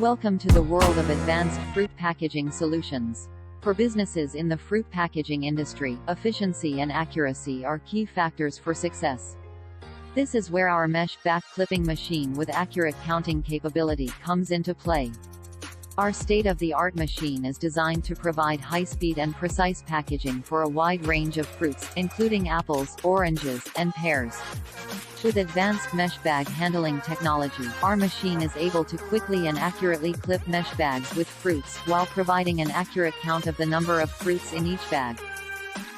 Welcome to the world of advanced fruit packaging solutions. For businesses in the fruit packaging industry, efficiency and accuracy are key factors for success. This is where our mesh back clipping machine with accurate counting capability comes into play. Our state-of-the-art machine is designed to provide high-speed and precise packaging for a wide range of fruits, including apples, oranges, and pears. With advanced mesh bag handling technology, our machine is able to quickly and accurately clip mesh bags with fruits, while providing an accurate count of the number of fruits in each bag.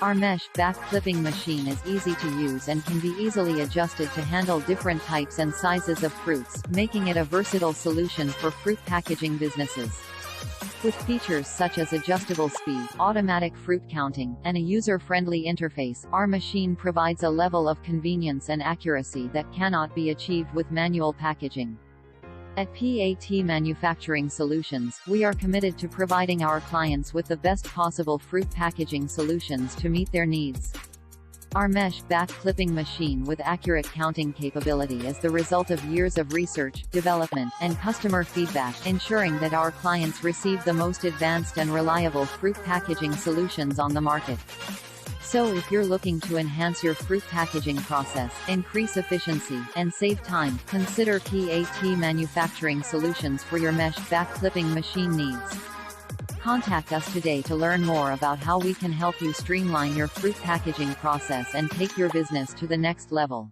Our mesh back clipping machine is easy to use and can be easily adjusted to handle different types and sizes of fruits, making it a versatile solution for fruit packaging businesses. With features such as adjustable speed, automatic fruit counting, and a user-friendly interface, our machine provides a level of convenience and accuracy that cannot be achieved with manual packaging. At PAT Manufacturing Solutions, we are committed to providing our clients with the best possible fruit packaging solutions to meet their needs. Our mesh back clipping machine with accurate counting capability is the result of years of research, development, and customer feedback, ensuring that our clients receive the most advanced and reliable fruit packaging solutions on the market. So if you're looking to enhance your fruit packaging process, increase efficiency, and save time, consider PAT Manufacturing Solutions for your mesh back clipping machine needs. Contact us today to learn more about how we can help you streamline your fruit packaging process and take your business to the next level.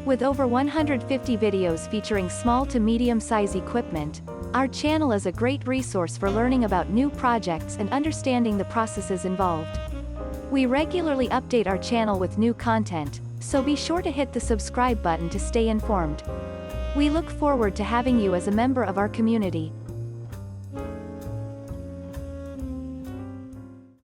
With over 150 videos featuring small to medium-size equipment, our channel is a great resource for learning about new projects and understanding the processes involved. We regularly update our channel with new content, so be sure to hit the subscribe button to stay informed. We look forward to having you as a member of our community.